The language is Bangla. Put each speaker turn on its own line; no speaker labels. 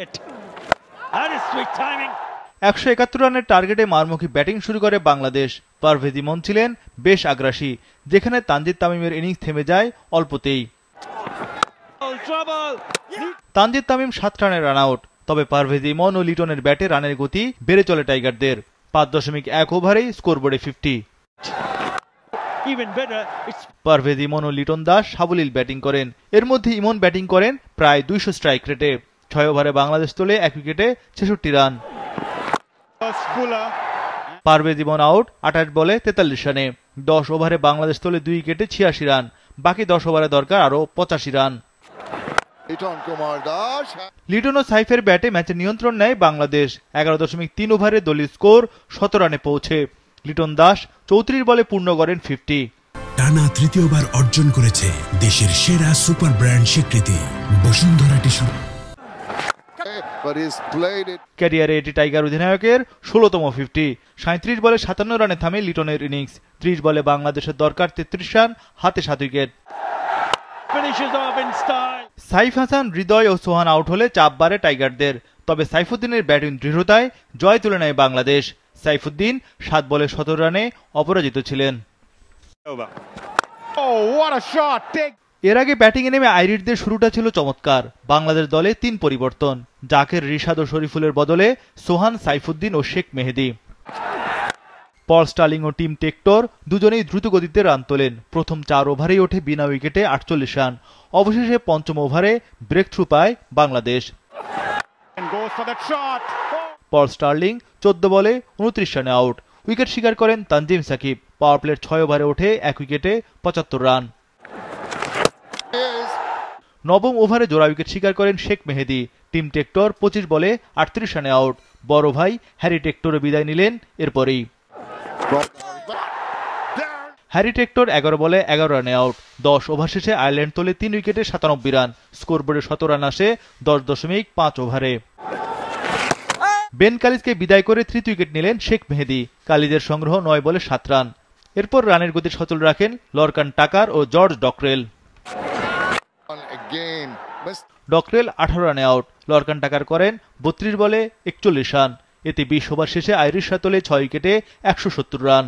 171 রানের টার্গেটে মারমুখী ব্যাটিং শুরু করে বাংলাদেশ। পারভেজ ইমন ছিলেন বেশ আগ্রাসী, যেখানে তানজিদ তামিমের ইনিংস থেমে যায় অল্পতেই। তানজিদ তামিম 7 রানে রান আউট, তবে পারভেজ ইমন ও লিটনের ব্যাটে রানের গতি বেড়ে চলে টাইগারদের। 5.1 ওভারেই স্কোরবোর্ডে 50। পারভেজ ইমন ও লিটন দাস সাবলীল ব্যাটিং করেন। এর মধ্যে ইমন ব্যাটিং করেন প্রায় 200 স্ট্রাইক রেটে। 6 ওভারে বাংলাদেশ তোলে 1 উইকেটে 66 রান। পারভেজ ইমন আউট 28 বলে 43 রানে। 10 ওভারে বাংলাদেশ তোলে 2 উইকেটে 86 রান। বাকি 10 ওভারে দরকার আরো 85 রান। লিটন ও সাইফের ব্যাটে ম্যাচের নিয়ন্ত্রণ নেয় বাংলাদেশ। 11.3 ওভারে দলীয় স্কোর 17 রানে পৌঁছে। লিটন দাস 34 বলে পূর্ণ করেন 50।
টানা তৃতীয়বার অর্জন করেছে দেশের সেরা সুপার ব্র্যান্ড স্বীকৃতি বসুন্ধরা টিস্যু।
ক্যারিয়ারে এটি টাইগার অধিনায়কের 16তম 50। 37 বলে 57 রানে থামে লিটনের ইনিংস। 30 বলে বাংলাদেশের দরকার 33 রান, হাতে 7 উইকেট। সাইফ হাসান, হৃদয় ও সোহান আউট হলে চাপ বাড়ে টাইগারদের। তবে সাইফুদ্দিনের ব্যাটিং দৃঢ়তায় জয় তুলে নেয় বাংলাদেশ। সাইফুদ্দিন 7 বলে 17 রানে অপরাজিত ছিলেন। এর আগে ব্যাটিংয়ে নেমে আইরিশদের শুরুটা ছিল চমৎকার। বাংলাদেশ দলে 3 পরিবর্তন: জাকের, রিশাদ ও শরীফুলের বদলে সোহান, সাইফুদ্দিন ও শেখ মেহেদী। পল স্টার্লিং ও টিম টেক্টর দুজনেই দ্রুত গতিতে রান তোলেন। প্রথম 4 ওভারেই ওঠে বিনা উইকেটে 48 রান। অবশেষে পঞ্চম ওভারে ব্রেক থ্রু পায় বাংলাদেশ। পল স্টার্লিং 14 বলে 29 রানে আউট। উইকেট শিকার করেন তানজিম সাকিব। পাওয়ার প্লের 6 ওভারে ওঠে 1 উইকেটে 75 রান। নবম ওভারে জোড়া উইকেট শিকার করেন শেখ মেহেদী। টিম টেক্টর 25 বলে 38 রানে আউট। বড় ভাই হ্যারি টেক্টরও বিদায় নিলেন এরপরেই। হ্যারি টেক্টর 11 বলে 11 রানে আউট। 10 ওভার শেষে আয়ারল্যান্ড তোলে 3 উইকেটে 97 রান। স্কোরবোর্ডে 17 রান আসে 10.5 ওভারে। বেন কালিজকে বিদায় করে তৃতীয় উইকেট নিলেন শেখ মেহেদী। কালিজের সংগ্রহ 9 বলে 7 রান। এরপর রানের গতি সচল রাখেন লরকান টাকার ও জর্জ ডকরেল। ডকরেল 18 রানে আউট। লরকান টাকার করেন 32 বলে 41 রান। এতে 20 ওভার শেষে আইরিশরা তোলে 6 উইকেটে 170 রান।